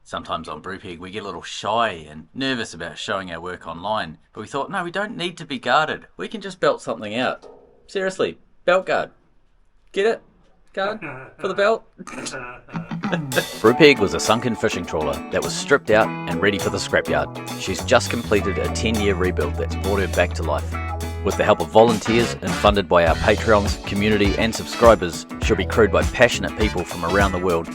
Sometimes on Brupeg we get a little shy and nervous about showing our work online, but we thought, no, we don't need to be guarded. We can just belt something out. Seriously, belt guard. Get it? Guard for the belt? Brupeg was a sunken fishing trawler that was stripped out and ready for the scrapyard. She's just completed a 10-year rebuild that's brought her back to life. With the help of volunteers and funded by our Patreons, community and subscribers, she'll be crewed by passionate people from around the world.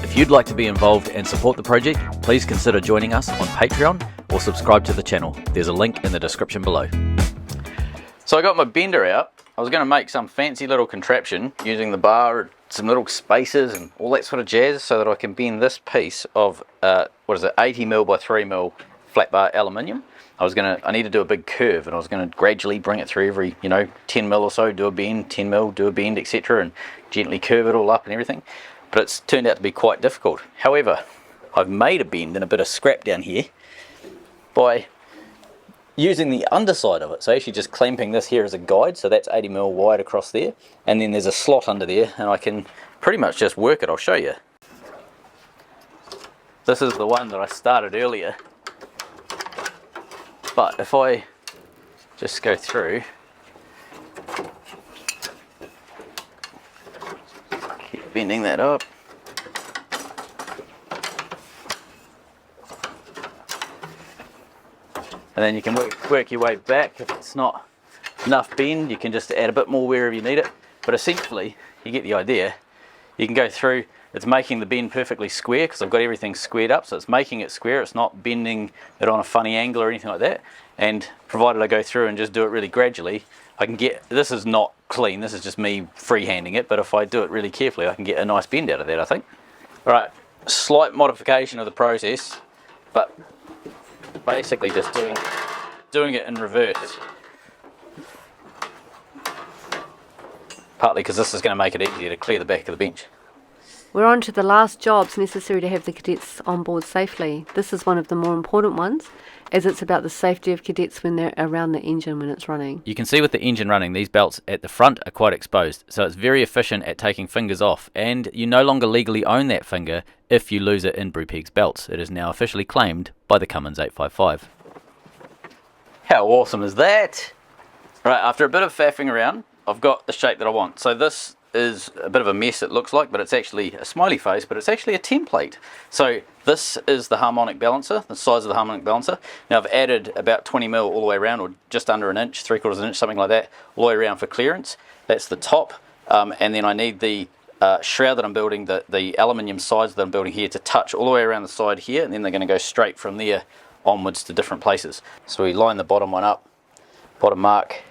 If you'd like to be involved and support the project, please consider joining us on Patreon or subscribe to the channel. There's a link in the description below. So I got my bender out. I was going to make some fancy little contraption using the bar, some little spacers and all that sort of jazz so that I can bend this piece of, 80mm by 3mm flat bar aluminium. I need to do a big curve, and I was going to gradually bring it through every, 10mm or so, do a bend, 10mm, do a bend, etc. and gently curve it all up and everything. But it's turned out to be quite difficult. However, I've made a bend and a bit of scrap down here by using the underside of it. So actually just clamping this here as a guide, so that's 80mm wide across there, and then there's a slot under there, and I can pretty much just work it. I'll show you. This is the one that I started earlier, but if I just go through, keep bending that up, and then you can work your way back. If it's not enough bend, you can just add a bit more wherever you need it. But essentially, you get the idea. You can go through, it's making the bend perfectly square because I've got everything squared up, so it's making it square. It's not bending it on a funny angle or anything like that. And provided I go through and just do it really gradually, I can get, this is not clean, this is just me freehanding it, but if I do it really carefully, I can get a nice bend out of that, I think. All right, slight modification of the process, but basically just doing it in reverse. Partly because this is going to make it easier to clear the back of the bench. We're on to the last jobs necessary to have the cadets on board safely. This is one of the more important ones, as it's about the safety of cadets when they're around the engine when it's running. You can see with the engine running, these belts at the front are quite exposed, so it's very efficient at taking fingers off, and you no longer legally own that finger if you lose it in Brupeg's belts. It is now officially claimed by the Cummins 855. How awesome is that? Right, after a bit of faffing around, I've got the shape that I want. So this is a bit of a mess, it looks like, but it's actually a smiley face, but it's actually a template. So this is the harmonic balancer, the size of the harmonic balancer. Now I've added about 20mm all the way around, or just under an inch, 3/4 inch, something like that, all the way around for clearance. That's the top, and then I need the shroud that I'm building, the aluminium sides that I'm building here, to touch all the way around the side here, and then they're going to go straight from there onwards to different places. So we line the bottom one up, bottom mark,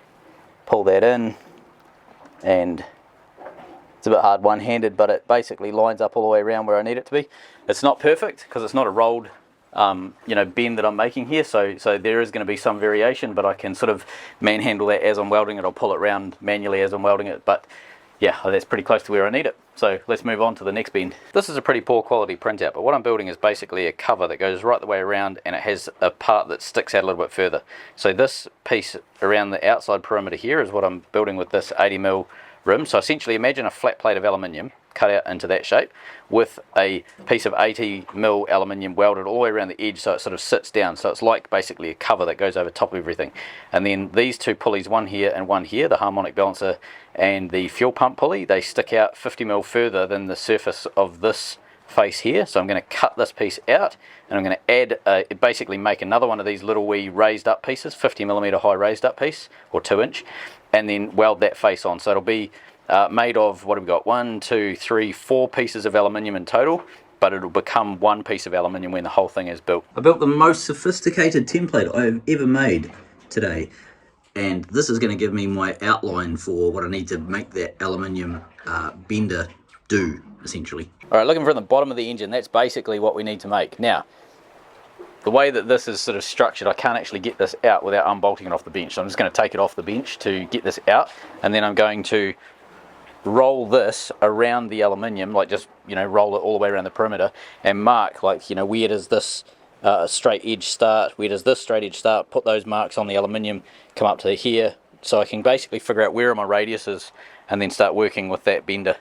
pull that in, and it's a bit hard one-handed, but it basically lines up all the way around where I need it to be. It's not perfect because it's not a rolled bend that I'm making here, so there is going to be some variation, but I can sort of manhandle that as I'm welding it. I'll pull it around manually as I'm welding it, but yeah, that's pretty close to where I need it. So let's move on to the next bend. This is a pretty poor quality printout, but what I'm building is basically a cover that goes right the way around, and it has a part that sticks out a little bit further. So this piece around the outside perimeter here is what I'm building with this 80mm rim. So essentially imagine a flat plate of aluminium cut out into that shape with a piece of 80mm aluminium welded all the way around the edge, so it sort of sits down. So it's like basically a cover that goes over top of everything. And then these two pulleys, one here and one here, the harmonic balancer and the fuel pump pulley, they stick out 50mm further than the surface of this face here. So I'm going to cut this piece out, and I'm going to add basically make another one of these little wee raised up pieces, 50mm high raised up piece, or 2-inch, and then weld that face on. So it'll be made of, what have we got, 1, 2, 3, 4 pieces of aluminium in total, but it'll become one piece of aluminium when the whole thing is built. I built the most sophisticated template I've ever made today, and this is going to give me my outline for what I need to make that aluminium bender do, essentially. Alright, looking from the bottom of the engine, that's basically what we need to make. Now, the way that this is sort of structured, I can't actually get this out without unbolting it off the bench. So I'm just going to take it off the bench to get this out, and then I'm going to roll this around the aluminium, like just, roll it all the way around the perimeter, and mark, like, where does this straight edge start, where does this straight edge start, put those marks on the aluminium, come up to here, so I can basically figure out where are my radiuses, and then start working with that bender.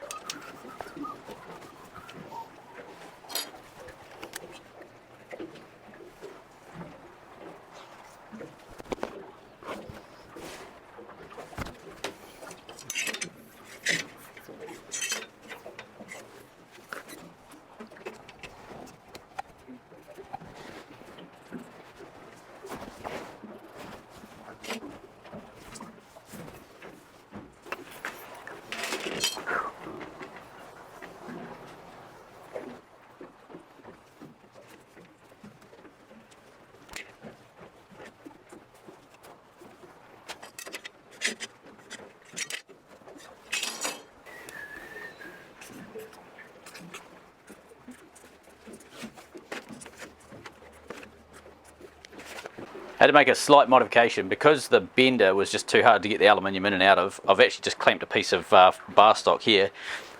had to make a slight modification because the bender was just too hard to get the aluminium in and out of. I've actually just clamped a piece of bar stock here.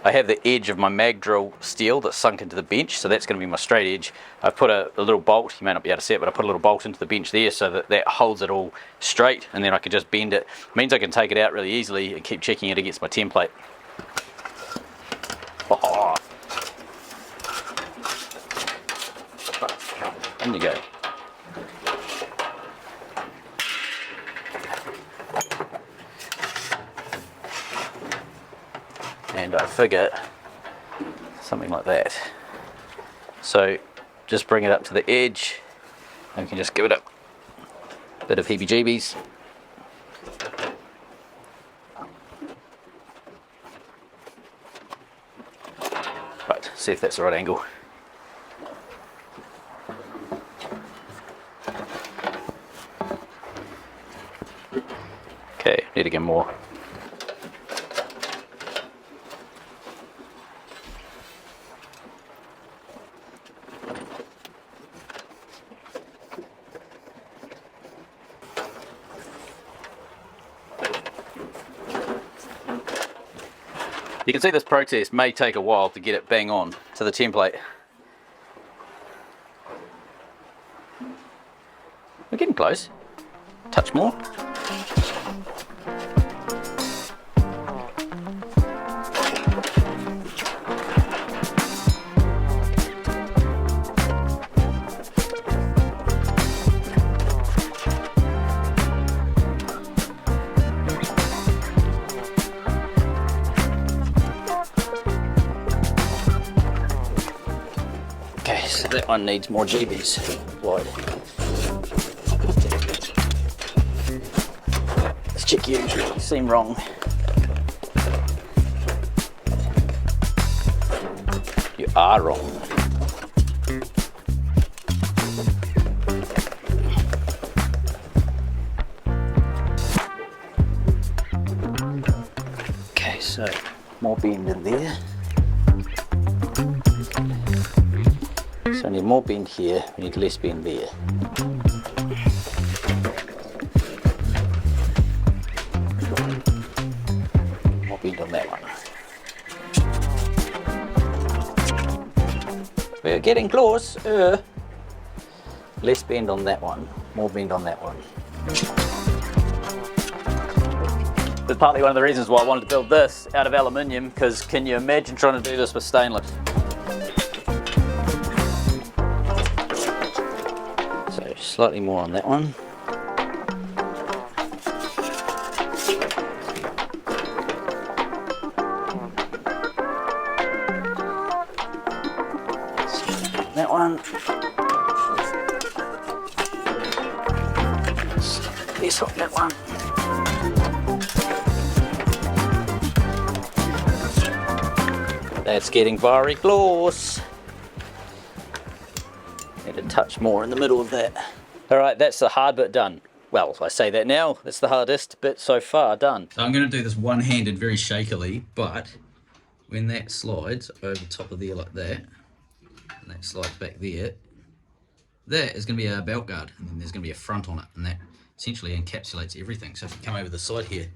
I have the edge of my mag drill steel that's sunk into the bench, so that's going to be my straight edge. I've put a little bolt, you may not be able to see it, but I put a little bolt into the bench there so that that holds it all straight, and then I can just bend it. It means I can take it out really easily and keep checking it against my template. Oh. In you go. And I figure something like that. So just bring it up to the edge and we can just give it a bit of heebie-jeebies. Right, see if that's the right angle. Okay, need to get more. You can see this process may take a while to get it bang on to the template. We're getting close. Touch more. Okay, so that one needs more GBs wide. Let's check you seem wrong. You are wrong. Okay, so more bend in there. So we need more bend here, we need less bend there. More bend on that one. We're getting close. Less bend on that one, more bend on that one. That's partly one of the reasons why I wanted to build this out of aluminium, because can you imagine trying to do this with stainless? Slightly more on that one. That one. This on that one. That's getting very close. Need a touch more in the middle of that. Alright, that's the hard bit done. Well, I say that now, that's the hardest bit so far done. So I'm going to do this one-handed very shakily, but when that slides over the top of there like that, and that slides back there, that is going to be our belt guard, and then there's going to be a front on it, and that essentially encapsulates everything. So if you come over the side here,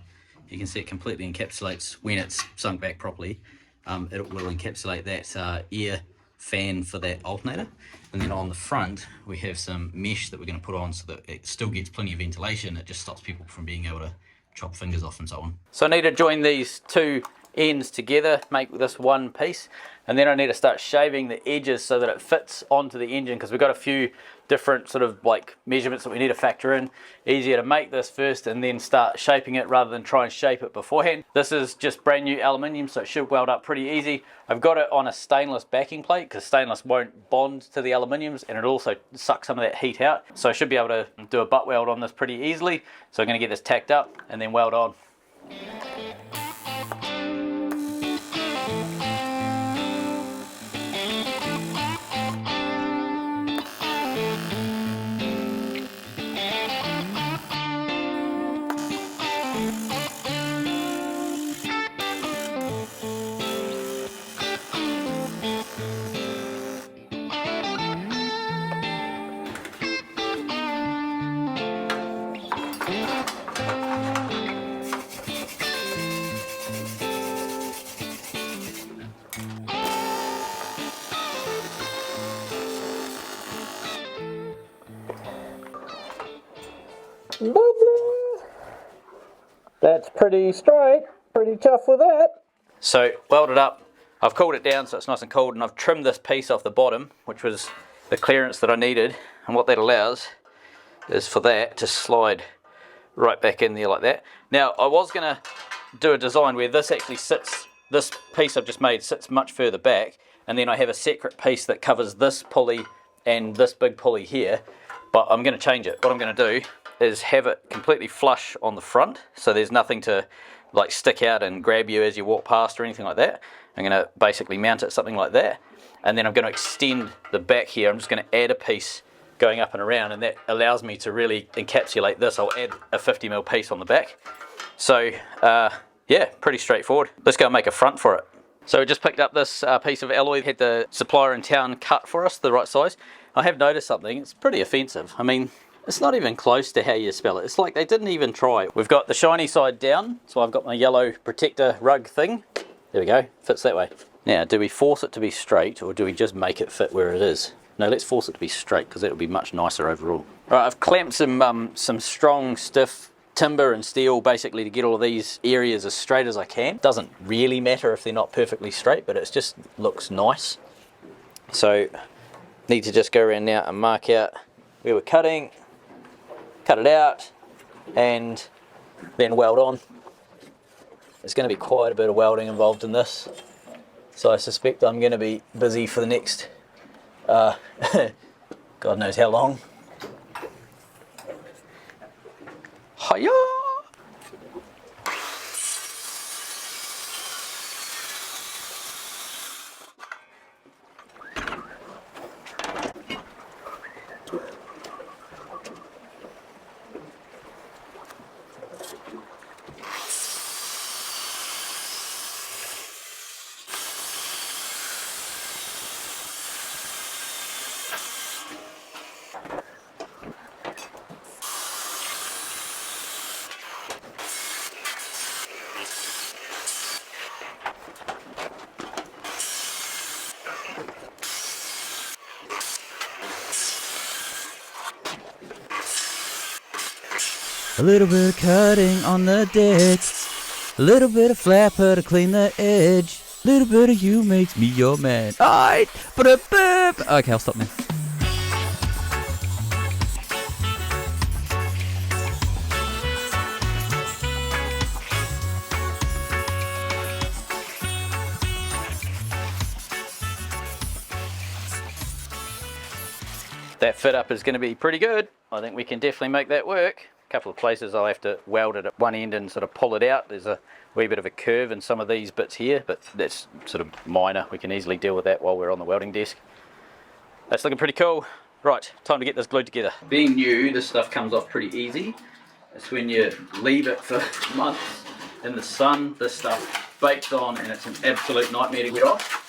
you can see it completely encapsulates when it's sunk back properly. It will encapsulate that air fan for that alternator, and then on the front we have some mesh that we're going to put on so that it still gets plenty of ventilation. It just stops people from being able to chop fingers off and so on. So I need to join these two ends together, make this one piece, and then I need to start shaving the edges so that it fits onto the engine, because we've got a few different sort of like measurements that we need to factor in. Easier to make this first and then start shaping it rather than try and shape it beforehand. This is just brand new aluminium, so it should weld up pretty easy. I've got it on a stainless backing plate because stainless won't bond to the aluminiums, and it also sucks some of that heat out. So I should be able to do a butt weld on this pretty easily. So I'm going to get this tacked up and then weld on. Lovely. That's pretty straight, pretty tough with that. So welded up, I've cooled it down so it's nice and cold, and I've trimmed this piece off the bottom, which was the clearance that I needed, and what that allows is for that to slide right back in there like that. Now I was going to do a design where this actually sits, this piece I've just made sits much further back, and then I have a separate piece that covers this pulley and this big pulley here, but I'm going to change it. What I'm going to do is have it completely flush on the front, so there's nothing to like stick out and grab you as you walk past or anything like that. I'm going to basically mount it something like that, and then I'm going to extend the back here. I'm just going to add a piece going up and around, and that allows me to really encapsulate this. I'll add a 50mm piece on the back. So yeah, pretty straightforward. Let's go and make a front for it. So we just picked up this piece of alloy, had the supplier in town cut for us the right size. I have noticed something, it's pretty offensive. I mean, it's not even close to how you spell it. It's like they didn't even try. We've got the shiny side down, so I've got my yellow protector rug thing. There we go, fits that way. Now, do we force it to be straight, or do we just make it fit where it is? No, let's force it to be straight, because that'll be much nicer overall. Right, I've clamped some strong, stiff timber and steel, basically, to get all of these areas as straight as I can. Doesn't really matter if they're not perfectly straight, but it just looks nice. So, need to just go around now and mark out where we're cutting, cut it out, and then weld on. There's going to be quite a bit of welding involved in this, so I suspect I'm going to be busy for the next God knows how long. Hiya! A little bit of cutting on the decks, a little bit of flapper to clean the edge, a little bit of you makes me your man. Alright, okay, I'll stop now. That fit up is going to be pretty good. I think we can definitely make that work. A couple of places I'll have to weld it at one end and sort of pull it out. There's a wee bit of a curve in some of these bits here, but that's sort of minor. We can easily deal with that while we're on the welding desk. That's looking pretty cool. Right, time to get this glued together. Being new, this stuff comes off pretty easy. It's when you leave it for months in the sun, this stuff bakes on and it's an absolute nightmare to get off.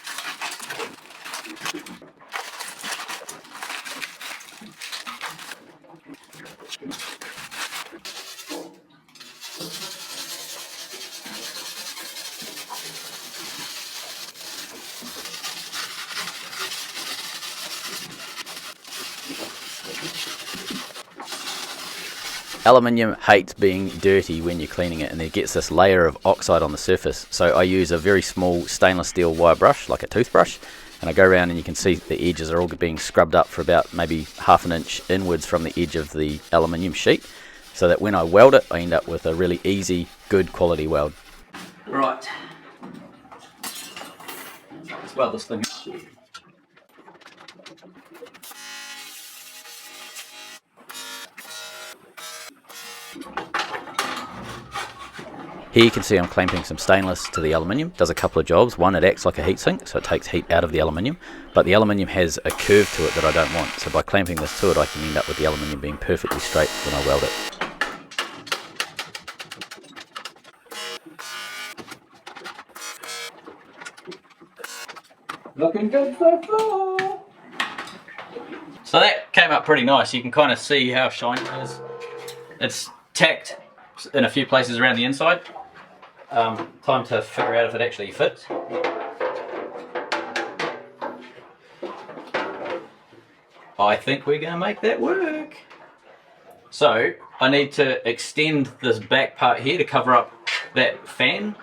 Aluminium hates being dirty when you're cleaning it, and it gets this layer of oxide on the surface. So I use a very small stainless steel wire brush, like a toothbrush, and I go around and you can see the edges are all being scrubbed up for about maybe ½ an inch inwards from the edge of the aluminium sheet, so that when I weld it, I end up with a really easy, good quality weld. Right. Let's weld this thing. Here you can see I'm clamping some stainless to the aluminium. Does a couple of jobs. One, it acts like a heat sink, so it takes heat out of the aluminium, but the aluminium has a curve to it that I don't want, so by clamping this to it I can end up with the aluminium being perfectly straight when I weld it. Looking good so far. So that came up pretty nice. You can kind of see how shiny it is. It's tacked in a few places around the inside. Time to figure out if it actually fits. I think we're going to make that work. So I need to extend this back part here to cover up that fan.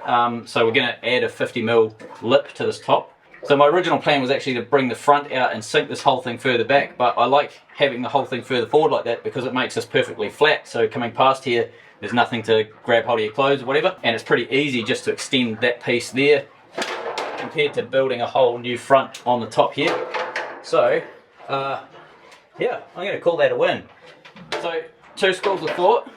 So we're going to add a 50mm lip to this top. So my original plan was actually to bring the front out and sink this whole thing further back, but I like having the whole thing further forward like that because it makes this perfectly flat. So coming past here, there's nothing to grab hold of your clothes or whatever, and it's pretty easy just to extend that piece there compared to building a whole new front on the top here. So yeah, I'm going to call that a win. So 2 schools of thought.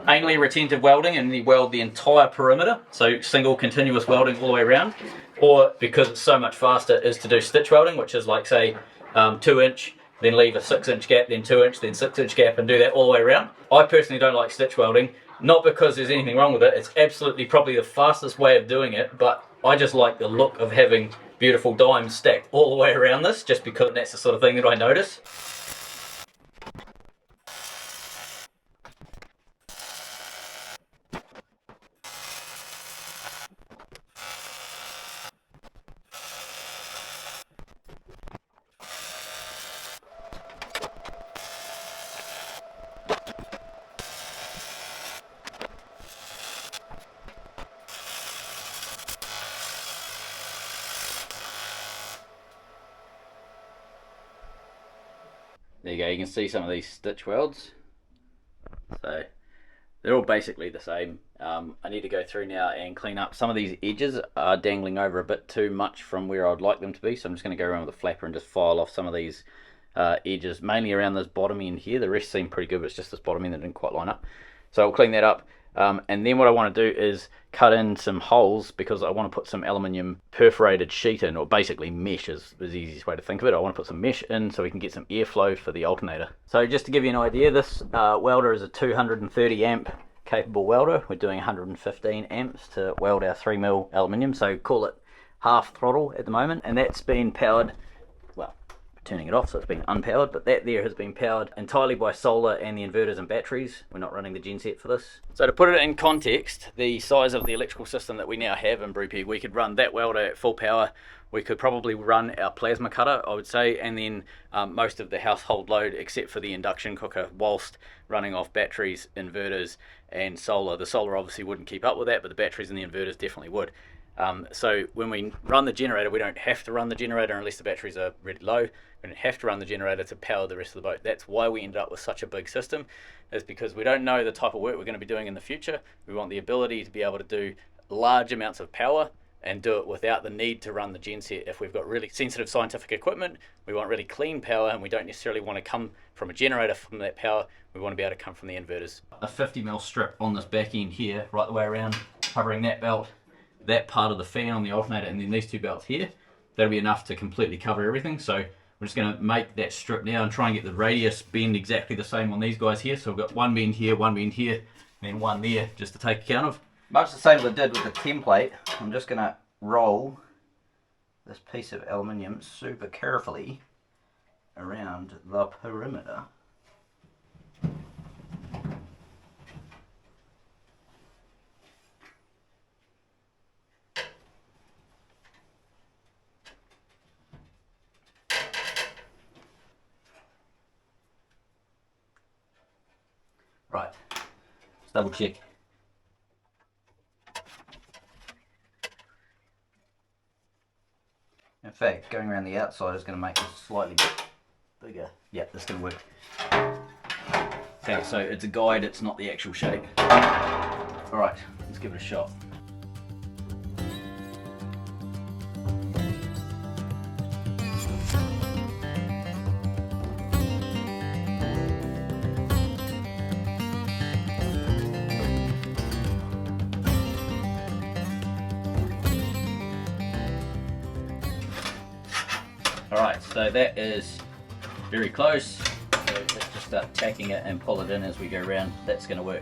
Anally retentive welding, and you weld the entire perimeter, so single continuous welding all the way around, or because it's so much faster is to do stitch welding, which is like say 2-inch, then leave a 6-inch gap, then 2-inch, then 6-inch gap, and do that all the way around. I personally don't like stitch welding, not because there's anything wrong with it, it's absolutely probably the fastest way of doing it, but I just like the look of having beautiful dimes stacked all the way around this, just because that's the sort of thing that I notice. There you go, you can see some of these stitch welds. So they're all basically the same. I need to go through now and clean up. Some of these edges are dangling over a bit too much from where I'd like them to be, so I'm just going to go around with a flapper and just file off some of these edges, mainly around this bottom end here. The rest seem pretty good, but it's just this bottom end that didn't quite line up. So I'll clean that up. And then what I want to do is cut in some holes, because I want to put some aluminium perforated sheet in, or basically mesh is the easiest way to think of it. I want to put some mesh in so we can get some airflow for the alternator. So just to give you an idea, this welder is a 230 amp capable welder. We're doing 115 amps to weld our 3mm aluminium, so call it half throttle at the moment, and that's been powered, well, turning it off so it's been unpowered, but that there has been powered entirely by solar and the inverters and batteries. We're not running the genset for this. So to put it in context, the size of the electrical system that we now have in Brupeg, we could run that welder at full power. We could probably run our plasma cutter, I would say, and then most of the household load except for the induction cooker, whilst running off batteries, inverters and solar. The solar obviously wouldn't keep up with that, but the batteries and the inverters definitely would. So when we run the generator, we don't have to run the generator unless the batteries are really low. We don't have to run the generator to power the rest of the boat. That's why we ended up with such a big system, is because we don't know the type of work we're going to be doing in the future. We want the ability to be able to do large amounts of power and do it without the need to run the genset. If we've got really sensitive scientific equipment, we want really clean power, and we don't necessarily want to come from a generator from that power. We want to be able to come from the inverters. A 50mm strip on this back end here, right the way around, covering that belt, that part of the fan on the alternator, and then these 2 belts here. That'll be enough to completely cover everything. So we're just going to make that strip now and try and get the radius bend exactly the same on these guys here. So we've got one bend here, and then one there, just to take account of. Much the same as I did with the template, I'm just going to roll this piece of aluminium super carefully around the perimeter. Right, let's double check. In fact, going around the outside is going to make this slightly bigger. Yeah, this is going to work. Okay, so it's a guide, it's not the actual shape. Alright, let's give it a shot. Alright, so that is very close. So let's just start tacking it and pull it in as we go around. That's going to work.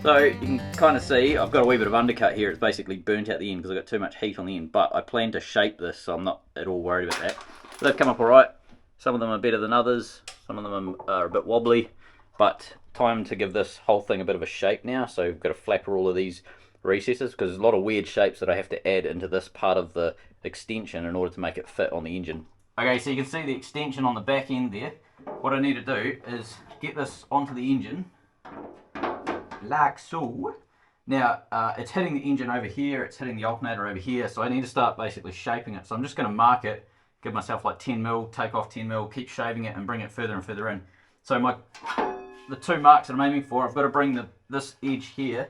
So you can kind of see I've got a wee bit of undercut here. It's basically burnt out the end because I've got too much heat on the end, but I plan to shape this, so I'm not at all worried about that. So they've come up alright. Some of them are better than others, some of them are a bit wobbly, but time to give this whole thing a bit of a shape now. So we've got to flapper all of these recesses because there's a lot of weird shapes that I have to add into this part of the extension in order to make it fit on the engine. Okay, so you can see the extension on the back end there. What I need to do is get this onto the engine like so. Now it's hitting the engine over here, it's hitting the alternator over here, so I need to start basically shaping it. So I'm just going to mark it, give myself like 10 mil, take off 10 mil, keep shaving it and bring it further and further in. So the two marks that I'm aiming for, I've got to bring this edge here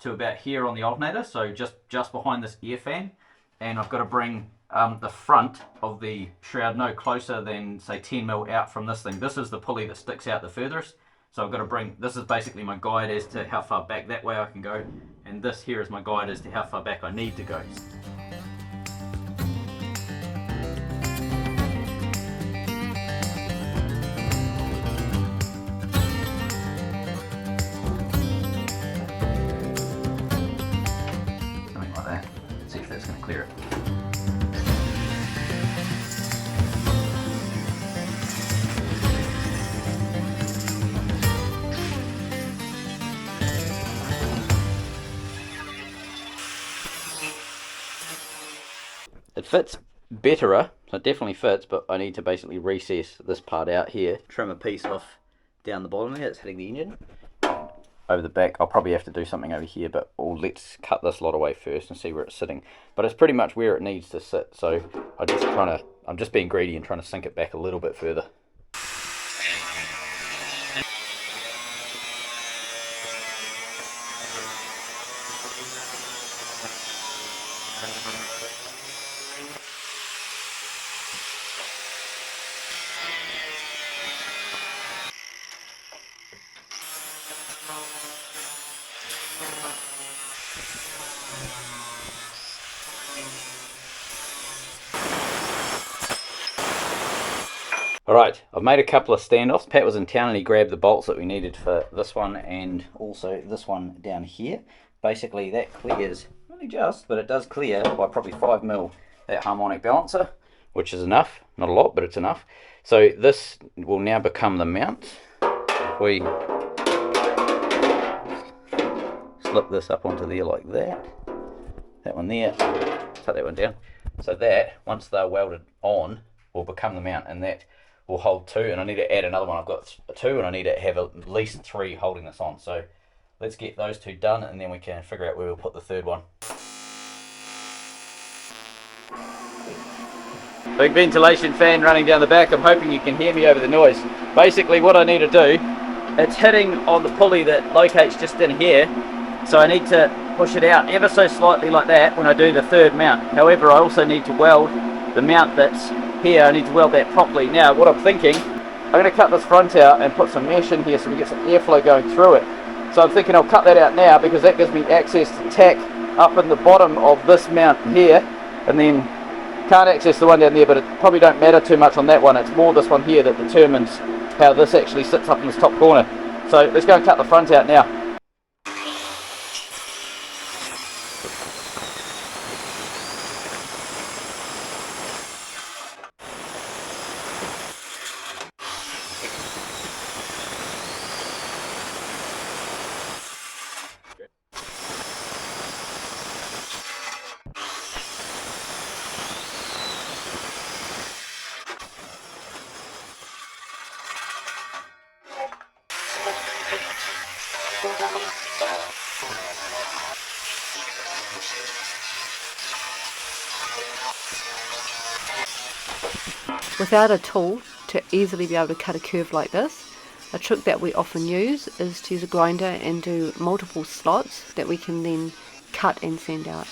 to about here on the alternator, so just behind this air fan, and I've got to bring the front of the shroud no closer than say 10 mil out from this thing. This is the pulley that sticks out the furthest. So I've got to bring, this is basically my guide as to how far back that way I can go, and this here is my guide as to how far back I need to go. Something like that. Let's see if that's going to clear it. It fits betterer, so it definitely fits, but I need to basically recess this part out here, trim a piece off down the bottom there that's hitting the engine. Over the back, I'll probably have to do something over here, but let's cut this lot away first and see where it's sitting. But it's pretty much where it needs to sit, so I'm just being greedy and trying to sink it back a little bit further. Alright, I've made a couple of standoffs. Pat was in town and he grabbed the bolts that we needed for this one and also this one down here. Basically that clears, only just, but it does clear by probably 5 mil that harmonic balancer, which is enough. Not a lot, but it's enough. So this will now become the mount. If we slip this up onto there like that, that one there, tuck that one down. So that, once they're welded on, will become the mount, and that will hold 2, and I need to add another one. I've got 2 and I need to have at least 3 holding this on. So let's get those 2 done and then we can figure out where we'll put the third one. Big ventilation fan running down the back. I'm hoping you can hear me over the noise. Basically what I need to do, it's hitting on the pulley that locates just in here, so I need to push it out ever so slightly like that when I do the third mount. However, I also need to weld the mount that's here. I need to weld that properly. Now what I'm thinking, I'm going to cut this front out and put some mesh in here so we get some airflow going through it. So I'm thinking I'll cut that out now because that gives me access to tack up in the bottom of this mount here, and then can't access the one down there, but it probably don't matter too much on that one. It's more this one here that determines how this actually sits up in this top corner. So let's go and cut the front out now. Without a tool to easily be able to cut a curve like this, a trick that we often use is to use a grinder and do multiple slots that we can then cut and sand out.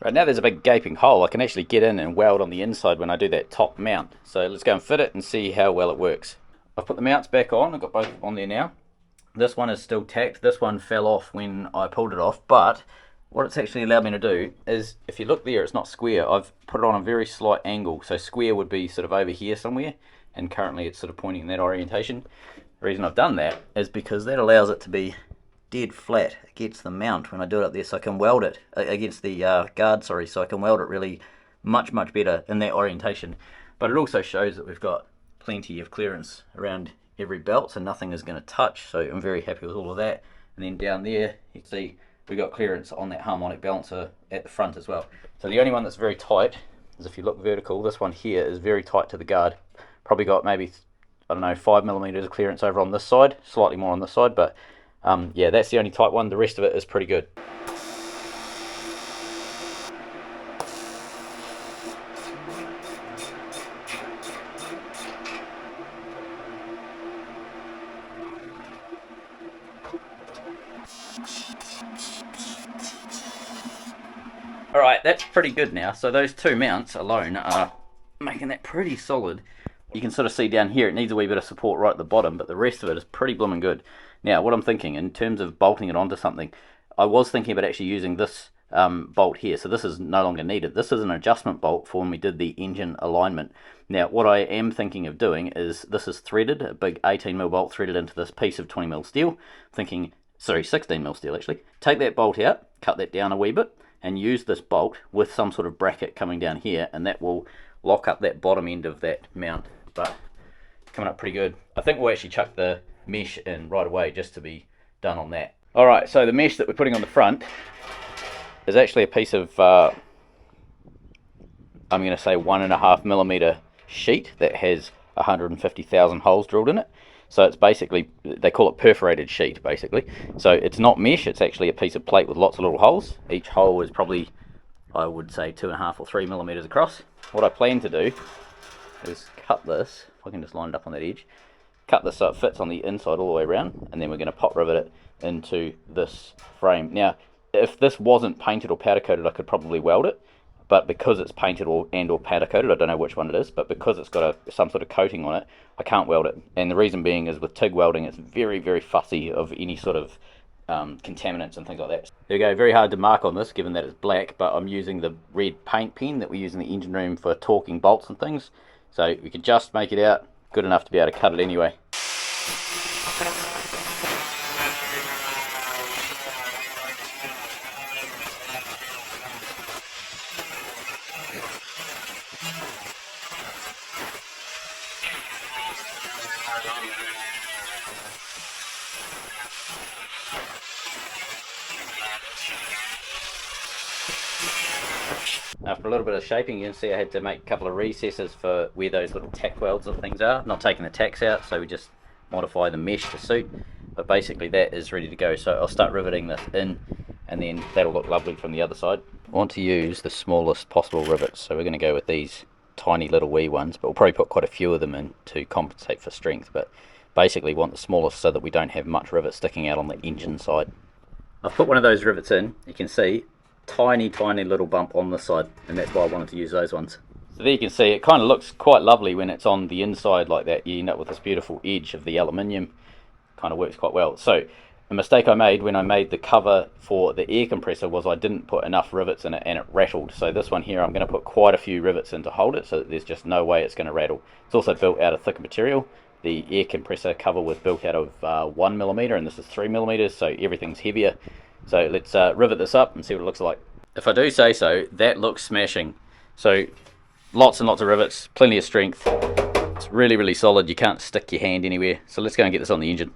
Right, now there's a big gaping hole. I can actually get in and weld on the inside when I do that top mount. So let's go and fit it and see how well it works. I've put the mounts back on. I've got both on there now. This one is still tacked. This one fell off when I pulled it off, but what it's actually allowed me to do is, if you look there, it's not square. I've put it on a very slight angle. So square would be sort of over here somewhere, and currently it's sort of pointing in that orientation. The reason I've done that is because that allows it to be dead flat against the mount when I do it up there, so I can weld it against the guard, sorry, so I can weld it really much better in that orientation. But it also shows that we've got plenty of clearance around every belt, so nothing is going to touch, so I'm very happy with all of that. And then down there you can see we've got clearance on that harmonic balancer at the front as well. So the only one that's very tight is, if you look vertical, this one here is very tight to the guard. Probably got maybe, I don't know, 5mm of clearance over on this side, slightly more on this side, but yeah, that's the only tight one. The rest of it is pretty good. Alright, that's pretty good now. So those two mounts alone are making that pretty solid. You can sort of see down here it needs a wee bit of support right at the bottom, but the rest of it is pretty blooming good. Now, what I'm thinking in terms of bolting it onto something, I was thinking about actually using this bolt here. So this is no longer needed. This is an adjustment bolt for when we did the engine alignment. Now, what I am thinking of doing is, this is threaded, a big 18mm bolt threaded into this piece of 20mm steel. Thinking, sorry, 16mm steel actually. Take that bolt out, cut that down a wee bit, and use this bolt with some sort of bracket coming down here, and that will lock up that bottom end of that mount. But coming up pretty good. I think we'll actually chuck the mesh in right away just to be done on that. Alright, so the mesh that we're putting on the front is actually a piece of I'm going to say 1.5mm sheet that has 150,000 holes drilled in it. So it's basically, they call it perforated sheet basically. So it's not mesh, it's actually a piece of plate with lots of little holes. Each hole is probably, I would say, 2.5 or 3mm across. What I plan to do is cut this, if I can just line it up on that edge, cut this so it fits on the inside all the way around, and then we're going to pop rivet it into this frame. Now, if this wasn't painted or powder coated, I could probably weld it, but because it's painted or powder coated, I don't know which one it is, but because it's got some sort of coating on it, I can't weld it. And the reason being is, with TIG welding, it's very fussy of any sort of contaminants and things like that. There you go, very hard to mark on this given that it's black, but I'm using the red paint pen that we use in the engine room for torquing bolts and things. So we can just make it out good enough to be able to cut it anyway. After a little bit of shaping, you can see I had to make a couple of recesses for where those little tack welds and things are. Not taking the tacks out, so we just modify the mesh to suit. But basically that is ready to go. So I'll start riveting this in, and then that'll look lovely from the other side. I want to use the smallest possible rivets, so we're going to go with these tiny little wee ones, but we'll probably put quite a few of them in to compensate for strength. But basically want the smallest so that we don't have much rivet sticking out on the engine side. I've put one of those rivets in. You can see tiny little bump on this side, and that's why I wanted to use those ones. So there you can see it kind of looks quite lovely when it's on the inside like that. You end up with this beautiful edge of the aluminium. Kind of works quite well. So a mistake I made when I made the cover for the air compressor was I didn't put enough rivets in it, and it rattled. So this one here, I'm going to put quite a few rivets in to hold it, so that there's just no way it's going to rattle. It's also built out of thicker material. The air compressor cover was built out of 1mm, and this is 3mm, so everything's heavier. So let's rivet this up and see what it looks like. If I do say so, that looks smashing. So lots and lots of rivets, plenty of strength. It's really solid. You can't stick your hand anywhere. So let's go and get this on the engine.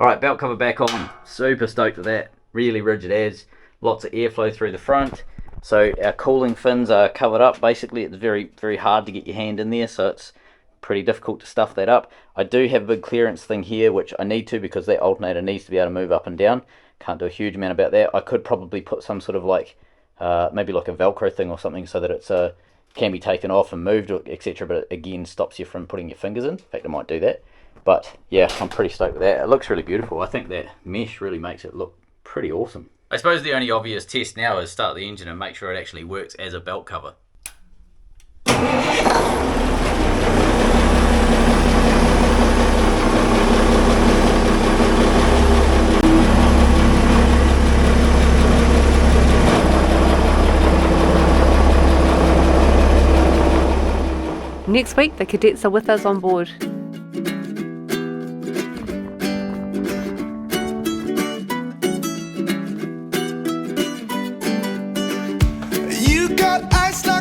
Alright, belt cover back on. Super stoked with that. Really rigid as. Lots of airflow through the front. So our cooling fins are covered up. Basically, it's very hard to get your hand in there, so it's pretty difficult to stuff that up. I do have a big clearance thing here, which I need to because that alternator needs to be able to move up and down. Can't do a huge amount about that. I could probably put some sort of like maybe like a Velcro thing or something, so that it's can be taken off and moved, etc. But it again stops you from putting your fingers in. In fact, I might do that. But yeah, I'm pretty stoked with that. It looks really beautiful. I think that mesh really makes it look pretty awesome. I suppose the only obvious test now is start the engine and make sure it actually works as a belt cover. Next week, the cadets are with us on board. You got ice like